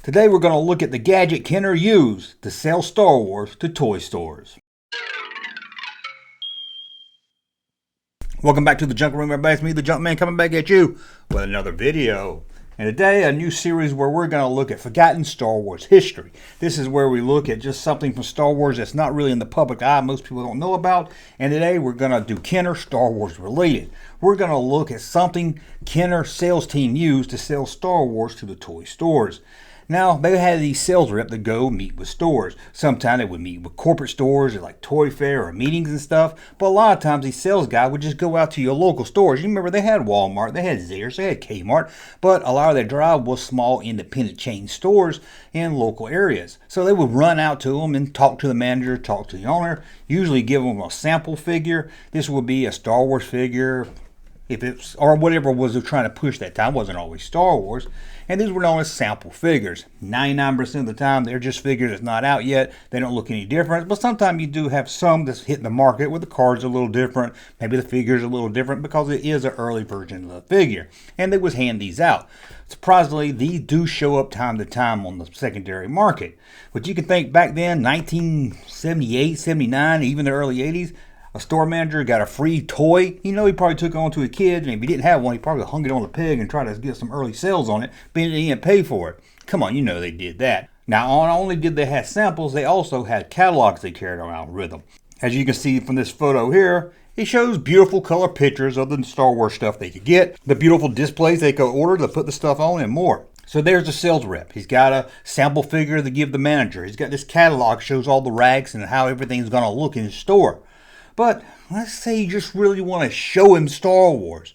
Today we're going to look at the gadget Kenner used to sell Star Wars to toy stores. Welcome back to the Junk Room, everybody. It's me, the Junkman, coming back at you with another video. And today, a new series where we're going to look at forgotten Star Wars history. This is where we look at just something from Star Wars that's not really in the public eye, most people don't know about. And today, we're going to do Kenner Star Wars related. We're going to look at something Kenner sales team used to sell Star Wars to the toy stores. Now, they had these sales reps that go meet with stores. Sometimes they would meet with corporate stores like Toy Fair or meetings and stuff. But a lot of times these sales guys would just go out to your local stores. You remember they had Walmart, they had Zayres, they had Kmart. But a lot of their drive was small independent chain stores in local areas. So they would run out to them and talk to the manager, talk to the owner. Usually give them a sample figure. This would be a Star Wars figure. If it's, or whatever was they're trying to push that time, wasn't always Star Wars. And these were known as sample figures. 99% of the time, they're just figures that's not out yet. They don't look any different. But sometimes you do have some that's hitting the market where the cards are a little different. Maybe the figure's a little different because it is an early version of the figure. And they would hand these out. Surprisingly, these do show up time to time on the secondary market. But you can think back then, 1978, 79, even the early 80s, a store manager got a free toy. You know, he probably took it on to a kid, and if he didn't have one, he probably hung it on a peg and tried to get some early sales on it, but he didn't pay for it. Come on, you know they did that. Now, not only did they have samples, they also had catalogs they carried around with them. As you can see from this photo here, it shows beautiful color pictures of the Star Wars stuff they could get, the beautiful displays they could order to put the stuff on, and more. So there's the sales rep. He's got a sample figure to give the manager. He's got this catalog, shows all the racks and how everything's going to look in his store. But let's say you just really want to show him Star Wars.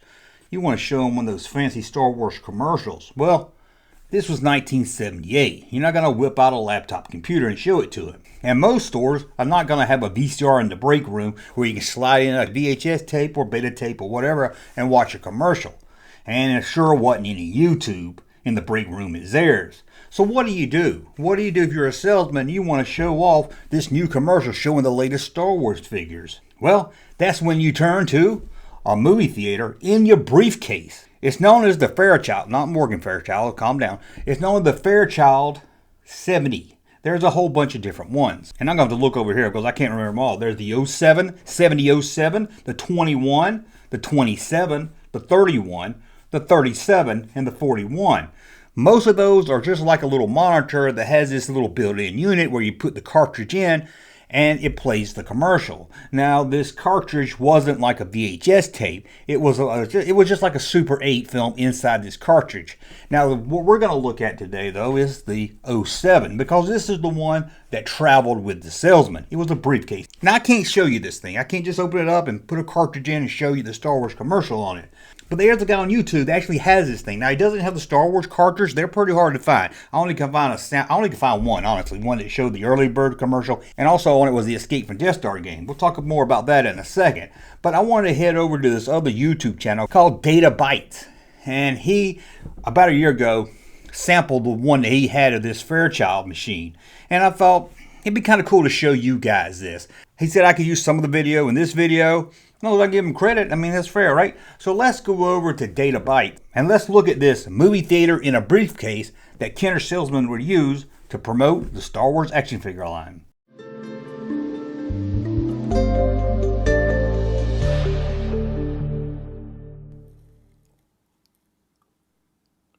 You want to show him one of those fancy Star Wars commercials. Well, this was 1978. You're not going to whip out a laptop computer and show it to him. And most stores are not going to have a VCR in the break room where you can slide in a VHS tape or beta tape or whatever and watch a commercial. And it sure wasn't any YouTube in the break room at Zayres. So what do you do? What do you do if you're a salesman and you want to show off this new commercial showing the latest Star Wars figures? Well, that's when you turn to a movie theater in your briefcase. It's known as the Fairchild, not Morgan Fairchild, calm down. It's known as the Fairchild 70. There's a whole bunch of different ones. And I'm going to have to look over here because I can't remember them all. There's the 07, 7007, the 21, the 27, the 31, the 37, and the 41. Most of those are just like a little monitor that has this little built-in unit where you put the cartridge in and it plays the commercial. Now, this cartridge wasn't like a VHS tape. It was just like a Super 8 film inside this cartridge. Now, what we're going to look at today, though, is the 07, because this is the one that traveled with the salesman. It was a briefcase. Now, I can't show you this thing. I can't just open it up and put a cartridge in and show you the Star Wars commercial on it. But there's a guy on YouTube that actually has this thing. Now, he doesn't have the Star Wars cartridge. They're pretty hard to find. I only can find one, honestly. One that showed the early bird commercial. And also on it was the Escape from Death Star game. We'll talk more about that in a second. But I wanted to head over to this other YouTube channel called Data Bytes. And he, about a year ago, sampled the one that he had of this Fairchild machine. And I thought it'd be kind of cool to show you guys this. He said I could use some of the video in this video. No, I give him credit. I mean, that's fair, right? So let's go over to Data Byte and let's look at this movie theater in a briefcase that Kenner salesmen would use to promote the Star Wars action figure line.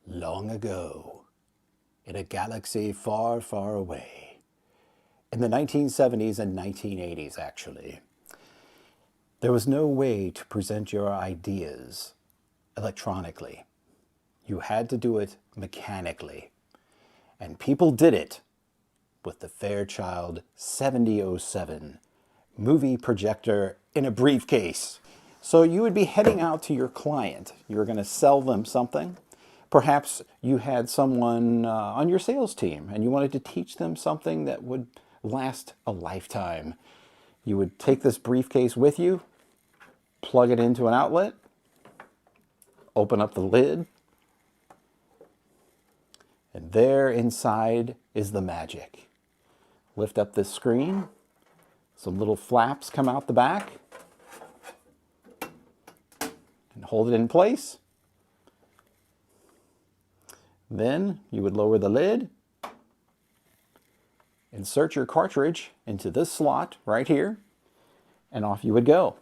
Long ago, in a galaxy far, far away, in the 1970s and 1980s, actually, there was no way to present your ideas electronically. You had to do it mechanically. And people did it with the Fairchild 7007 movie projector in a briefcase. So you would be heading out to your client. You were going to sell them something. Perhaps you had someone on your sales team and you wanted to teach them something that would last a lifetime. You would take this briefcase with you, plug it into an outlet, open up the lid, and there inside is the magic. Lift up this screen, some little flaps come out the back, and hold it in place. Then you would lower the lid, insert your cartridge into this slot right here, and off you would go,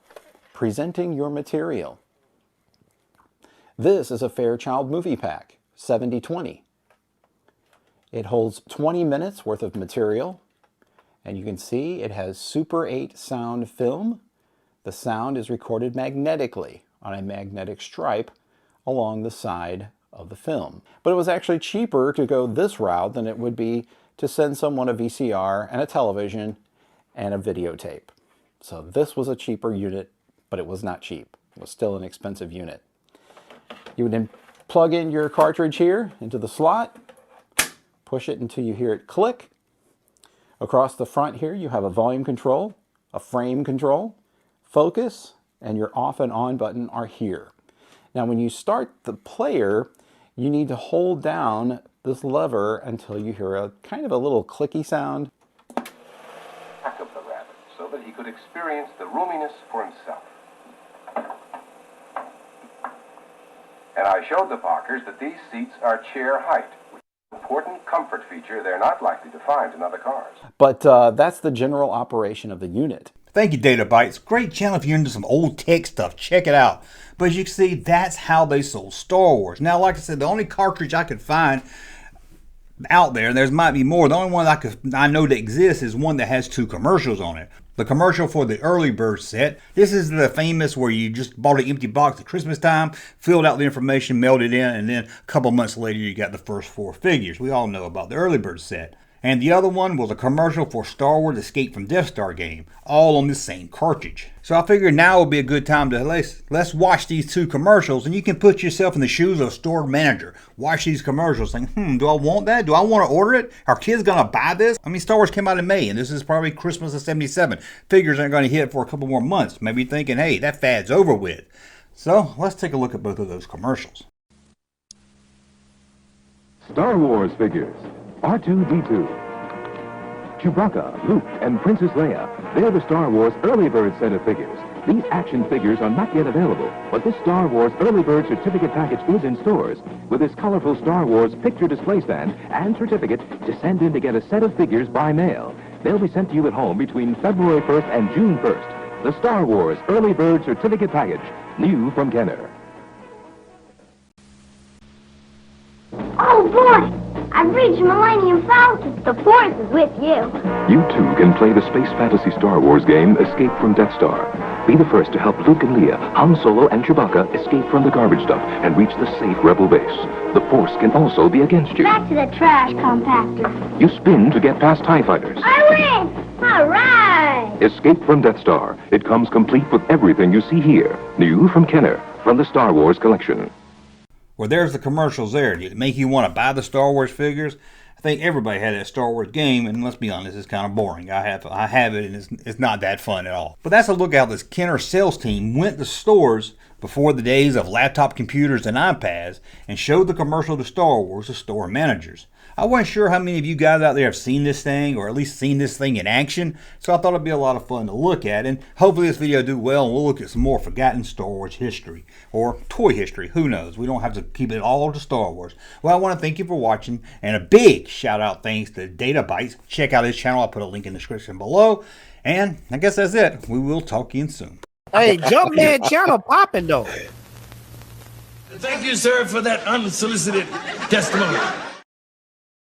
presenting your material. This is a Fairchild movie pack, 7020. It holds 20 minutes worth of material, and you can see it has Super 8 sound film. The sound is recorded magnetically on a magnetic stripe along the side of the film. But it was actually cheaper to go this route than it would be to send someone a VCR and a television and a videotape. So this was a cheaper unit, but it was not cheap. It was still an expensive unit. You would then plug in your cartridge here into the slot, push it until you hear it click. Across the front here, you have a volume control, a frame control, focus, and your off and on button are here. Now, when you start the player, you need to hold down this lever until you hear a kind of a little clicky sound. Back of the rabbit so that he could experience the roominess for himself. And I showed the Parkers that these seats are chair height, which is an important comfort feature they're not likely to find in other cars. But that's the general operation of the unit. Thank you, Data Bytes. Great channel if you're into some old tech stuff. Check it out. But as you can see, that's how they sold Star Wars. Now, like I said, the only cartridge I could find out there, and there might be more, the only one I know that exists is one that has 2 commercials on it. The commercial for the early bird set. This is the famous where you just bought an empty box at Christmas time, filled out the information, mailed it in, and then a couple months later you got the first 4 figures. We all know about the early bird set. And the other one was a commercial for Star Wars Escape from Death Star game, all on the same cartridge. So I figured now would be a good time to let's watch these 2 commercials, and you can put yourself in the shoes of a store manager. Watch these commercials, think, do I want that? Do I want to order it? Are kids gonna buy this? I mean, Star Wars came out in May, and this is probably Christmas of '77. Figures aren't gonna hit for a couple more months. Maybe thinking, hey, that fad's over with. So let's take a look at both of those commercials. Star Wars figures. R2-D2. Chewbacca, Luke, and Princess Leia. They're the Star Wars Early Bird set of figures. These action figures are not yet available, but this Star Wars Early Bird certificate package is in stores with this colorful Star Wars picture display stand and certificate to send in to get a set of figures by mail. They'll be sent to you at home between February 1st and June 1st. The Star Wars Early Bird certificate package, new from Kenner. Oh boy! I've reached Millennium Falcon. The Force is with you. You too can play the space fantasy Star Wars game, Escape from Death Star. Be the first to help Luke and Leia, Han Solo, and Chewbacca escape from the garbage dump and reach the safe Rebel base. The Force can also be against you. Back to the trash compactor. You spin to get past TIE fighters. I win! All right! Escape from Death Star. It comes complete with everything you see here. New from Kenner, from the Star Wars collection. Well, there's the commercials there. Did it make you want to buy the Star Wars figures? I think everybody had that Star Wars game, and let's be honest, it's kind of boring. I have it, and it's not that fun at all. But that's a look at how this Kenner sales team went to stores before the days of laptop computers and iPads and showed the commercial to Star Wars to store managers. I wasn't sure how many of you guys out there have seen this thing, or at least seen this thing in action, so I thought it'd be a lot of fun to look at, and hopefully this video will do well, and we'll look at some more forgotten Star Wars history, or toy history, who knows. We don't have to keep it all to Star Wars. Well, I want to thank you for watching, and a big shout out thanks to Data Bytes. Check out his channel, I'll put a link in the description below, and I guess that's it. We will talk again soon. Hey, Junkman channel popping though. Thank you, sir, for that unsolicited testimony.